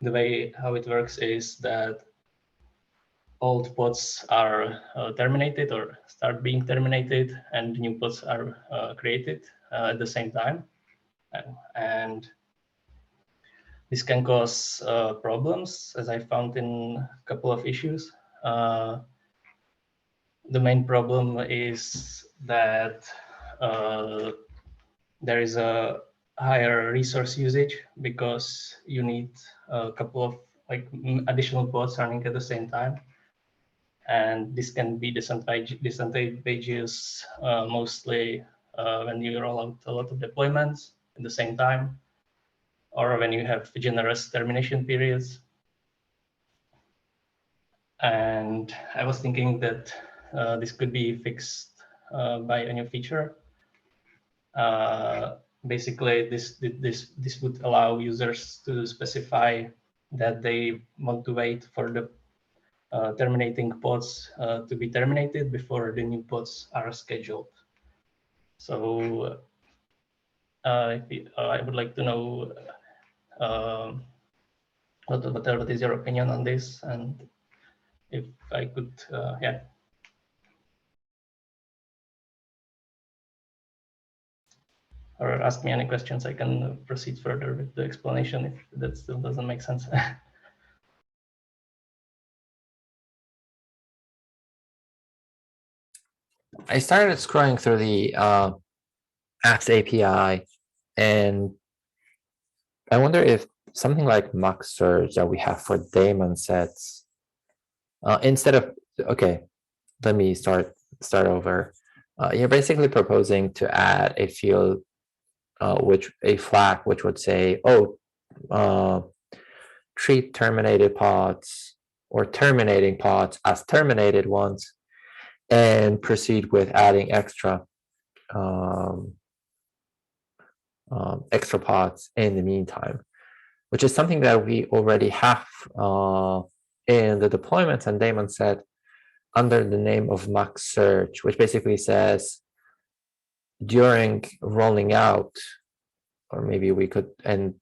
the way how it works is that old pods are terminated or start being terminated, and new pods are created at the same time. And this can cause problems, as I found in a couple of issues. The main problem is that there is a higher resource usage because you need a couple of additional pods running at the same time. And this can be disadvantageous mostly when you roll out a lot of deployments at the same time, or when you have generous termination periods. And I was thinking that this could be fixed by a new feature. Basically, this would allow users to specify that they want to wait for the terminating pods to be terminated before the new pods are scheduled. So I would like to know what is your opinion on this, and if I could, or ask me any questions, I can proceed further with the explanation if that still doesn't make sense. I started scrolling through the apps API, and I wonder if something like max search that we have for daemon sets, instead of, okay, let me start over. You're basically proposing to add a field, a flag which would say, treat terminated pods or terminating pods as terminated ones, and proceed with adding extra pods in the meantime, which is something that we already have in the deployments and daemon set. under the name of max search, which basically says during rolling out, or maybe we could, and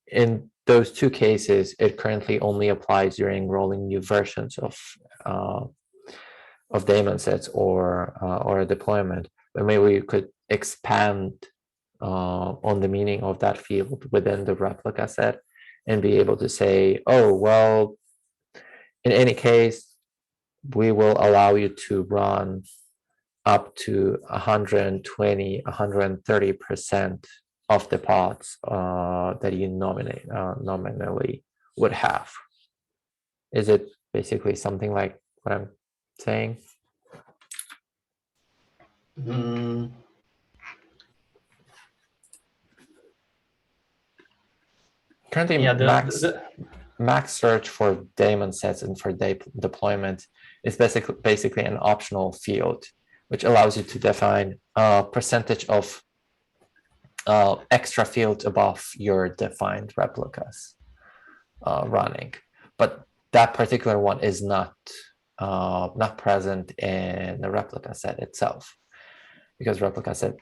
in those two cases, it currently only applies during rolling new versions of daemon sets or a deployment. But maybe we could expand on the meaning of that field within the replica set and be able to say, oh, well, in any case, we will allow you to run up to 120, 130% of the pods that you nominally would have. Is it basically something like what I'm saying? Currently, Yeah, max search for daemon sets and for deployment is basically an optional field, which allows you to define a percentage of extra fields above your defined replicas running. But that particular one is not present in the replica set itself, because replica set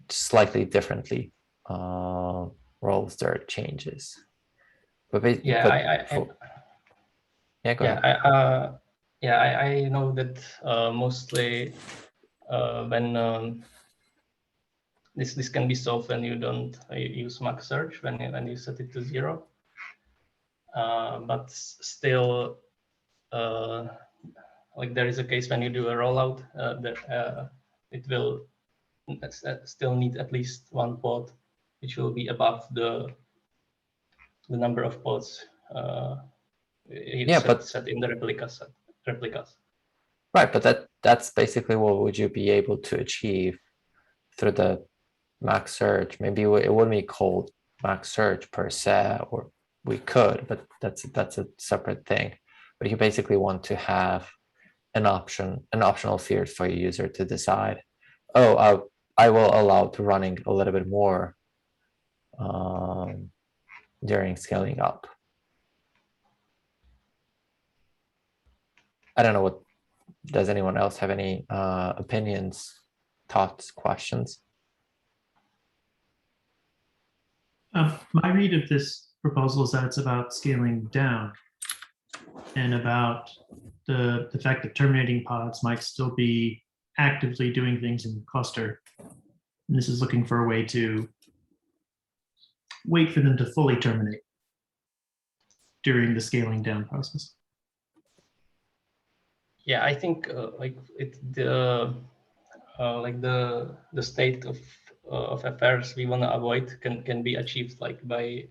slightly differently rolls their changes. But go ahead. I know that mostly when this can be solved when you don't use max search, when you set it to 0. But still, like there is a case when you do a rollout that it will still need at least one pod, which will be above the number of pods set in the replicas. Right, but that's basically what would you be able to achieve through the max search. Maybe it wouldn't be called max search per se, or we could, but that's a separate thing. But you basically want to have an optional field for your user to decide, oh, I will allow to running a little bit more during scaling up. I don't know what, does anyone else have any opinions, thoughts, questions? My read of this proposal is that it's about scaling down and about the fact that terminating pods might still be actively doing things in the cluster. And this is looking for a way to wait for them to fully terminate during the scaling down process. Yeah, I think like the state of affairs we want to avoid can be achieved like by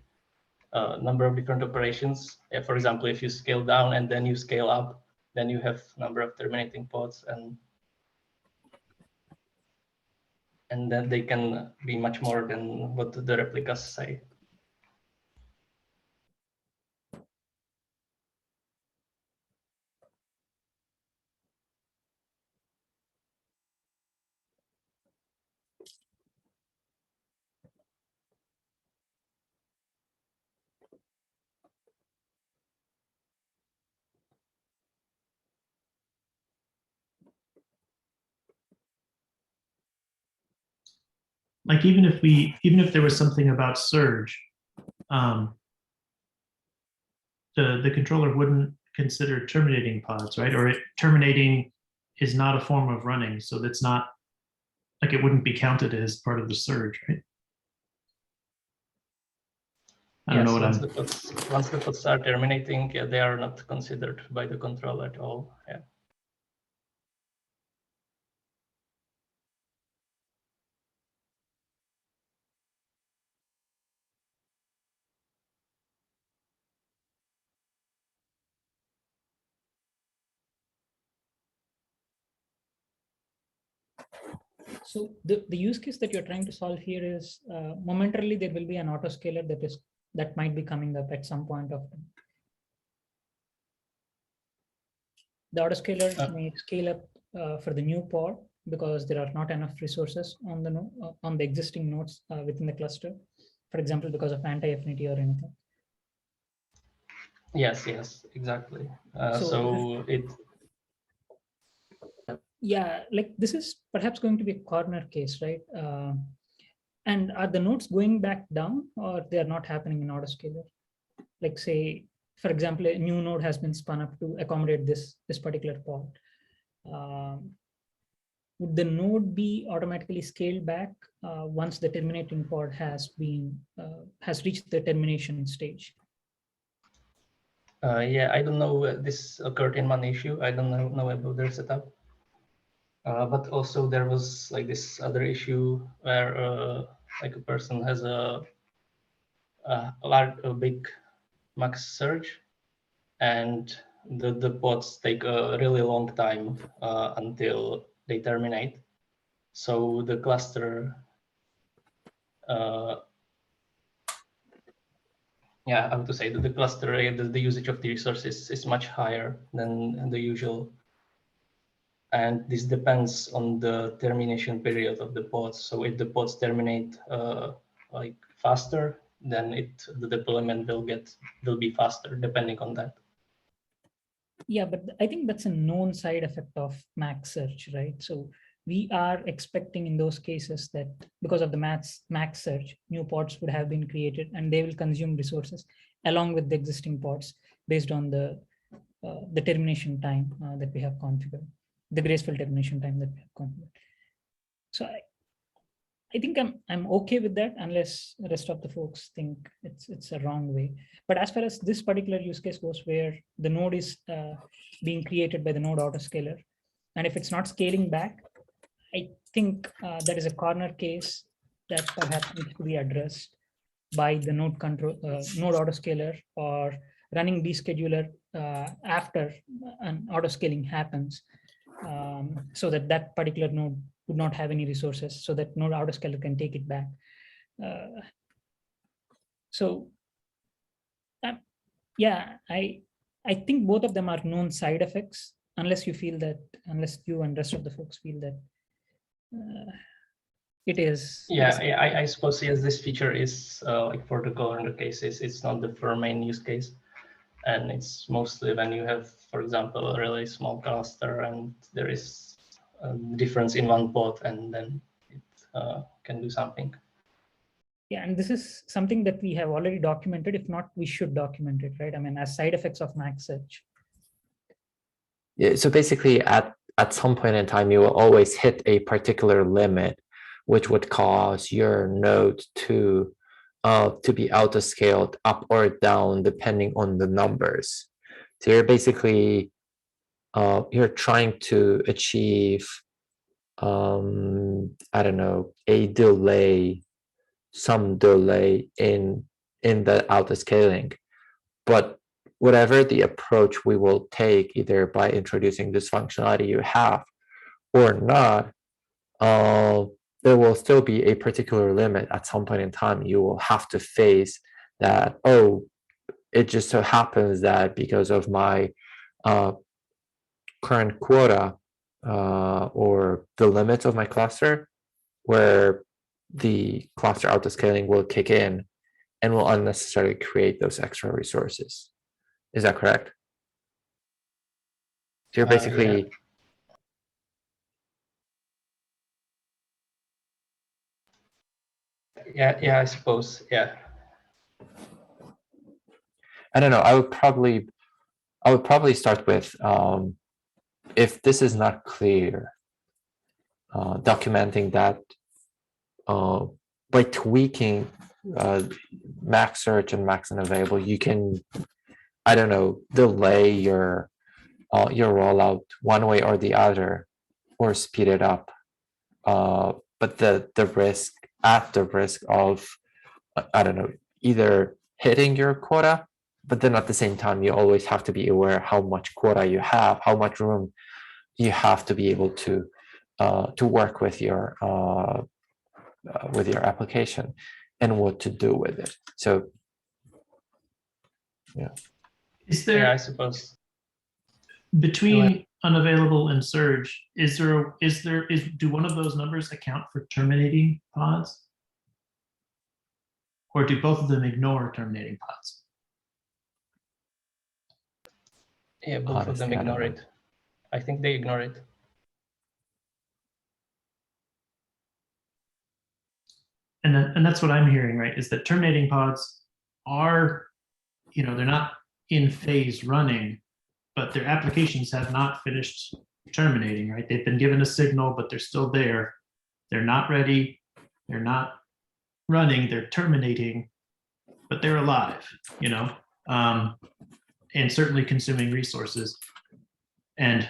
a number of different operations. For example, if you scale down and then you scale up, then you have a number of terminating pods, and then they can be much more than what the replicas say. Like even if there was something about surge, the controller wouldn't consider terminating pods, right? Or terminating is not a form of running, so that's not like it wouldn't be counted as part of the surge, right? I don't know what once the pods are terminating, yeah, they are not considered by the controller at all. Yeah. So the use case that you're trying to solve here is momentarily there will be an autoscaler that might be coming up at some point of time. The autoscaler may scale up for the new pod because there are not enough resources on the existing nodes within the cluster. For example, because of anti-affinity or anything. Yes, exactly. Yeah, like this is perhaps going to be a corner case, right? And are the nodes going back down, or they are not happening in autoscaler? Like say, for example, a new node has been spun up to accommodate this particular pod. Would the node be automatically scaled back once the terminating pod has reached the termination stage? Yeah, I don't know. This occurred in one issue. I don't know about their setup. But also there was like this other issue where like a person has a big max surge, and the pods take a really long time until they terminate. So the cluster, yeah, I have to say that the cluster, the usage of the resources is much higher than the usual. And this depends on the termination period of the pods. So if the pods terminate like faster, then the deployment will be faster depending on that. Yeah, but I think that's a known side effect of max search, right? So we are expecting in those cases that because of the max search, new pods would have been created and they will consume resources along with the existing pods based on the termination time that we have configured, the graceful termination time that we have configured. So I think I'm okay with that, unless the rest of the folks think it's a wrong way. But as far as this particular use case goes, where the node is being created by the node autoscaler, and if it's not scaling back, I think that is a corner case that perhaps needs to be addressed by the node autoscaler, or running descheduler after an autoscaling happens, so that particular node would not have any resources, so that node autoscaler can take it back. Yeah, I think both of them are known side effects, unless you and rest of the folks feel that it is. Yeah, I suppose yes, this feature is like for the corner cases, it's not the main use case. And it's mostly when you have, for example, a really small cluster and there is a difference in one pod, and then it can do something. Yeah, and this is something that we have already documented. If not, we should document it, right? I mean, as side effects of max search. Yeah, so basically at some point in time, you will always hit a particular limit, which would cause your node to be auto-scaled up or down depending on the numbers. So you're basically you're trying to achieve I don't know, some delay in the auto-scaling. But whatever the approach we will take, either by introducing this functionality you have or not, there will still be a particular limit at some point in time. You will have to face that, oh, it just so happens that because of my current quota or the limits of my cluster, where the cluster autoscaling will kick in and will unnecessarily create those extra resources. Is that correct? So you're basically yeah, I suppose, yeah. I don't know. I would probably start with if this is not clear, documenting that by tweaking max search and max unavailable, you can, I don't know, delay your rollout one way or the other, or speed it up. But the risk of I don't know, either hitting your quota, but then at the same time you always have to be aware how much quota you have, how much room you have to be able to work with your application and what to do with it. So yeah. Is there, yeah, I suppose, between unavailable and surge, do one of those numbers account for terminating pods? Or do both of them ignore terminating pods? yeah, both of them Honestly, I don't ignore know. it. I think they ignore it. and that's what I'm hearing, right? Is that terminating pods are, they're not in phase running, but their applications have not finished terminating, right? They've been given a signal, but they're still there. They're not ready. They're not running. They're terminating, but they're alive, and certainly consuming resources. And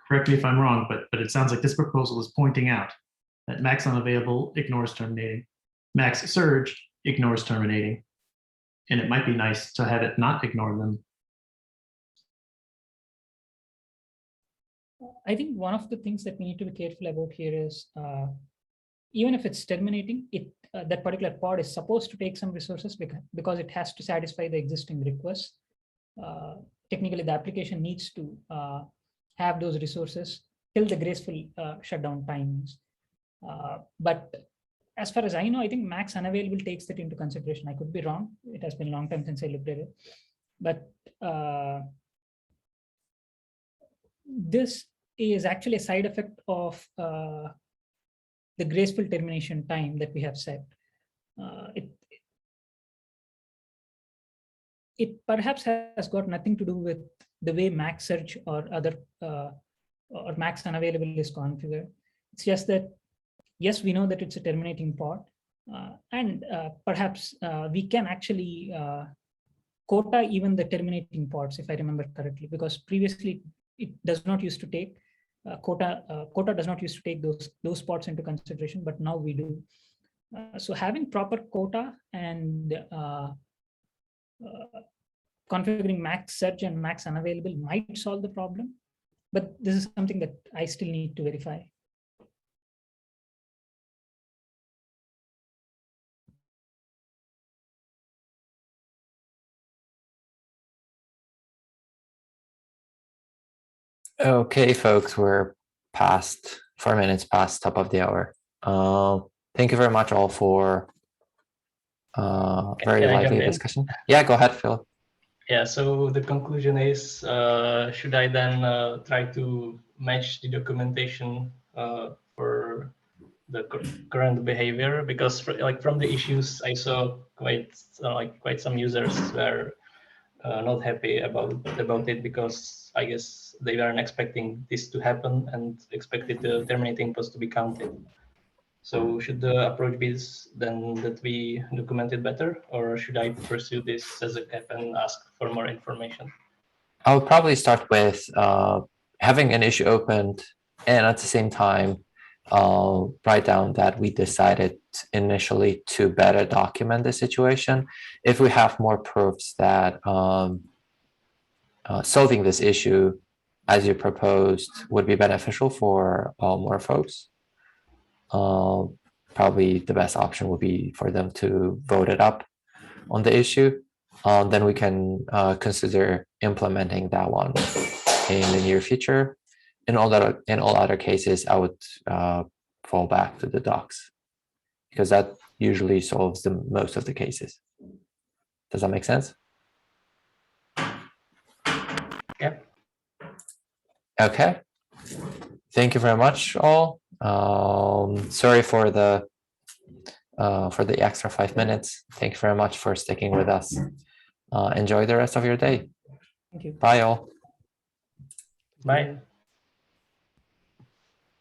correct me if I'm wrong, but it sounds like this proposal is pointing out that max unavailable ignores terminating, max surge ignores terminating, and it might be nice to have it not ignore them. I think one of the things that we need to be careful about here is even if it's terminating, that particular pod is supposed to take some resources because it has to satisfy the existing requests. Technically, the application needs to have those resources till the graceful shutdown times. But as far as I know, I think max unavailable takes that into consideration. I could be wrong. It has been a long time since I looked at it. But this is actually a side effect of the graceful termination time that we have set. It perhaps has got nothing to do with the way max search or other or max unavailable is configured. It's just that, yes, we know that it's a terminating pod, and perhaps we can actually quota even the terminating pods, if I remember correctly, because previously it does not used to take quota does not used to take those pods into consideration, but now we do. So having proper quota and configuring max search and max unavailable might solve the problem, but this is something that I still need to verify. Okay, folks, we're past 4 minutes past top of the hour. Thank you very much all for very Can I jump lively in? discussion. Yeah, go ahead, Phil. Yeah, so the conclusion is, should I then try to match the documentation for the current behavior? Because from the issues I saw, quite some users were not happy about it, because I guess they weren't expecting this to happen and expected the terminating post to be counted. So should the approach be then that we document it better, or should I pursue this as a gap and ask for more information? I would probably start with having an issue opened, and at the same time, write down that we decided initially to better document the situation. If we have more proofs that solving this issue as you proposed would be beneficial for more folks, probably the best option would be for them to vote it up on the issue. Then we can consider implementing that one in the near future. In all other cases, I would fall back to the docs, because that usually solves the most of the cases. Does that make sense? Yeah. Okay. Thank you very much, all. Sorry for the extra 5 minutes. Thank you very much for sticking with us. Enjoy the rest of your day. Thank you. Bye, all. Bye.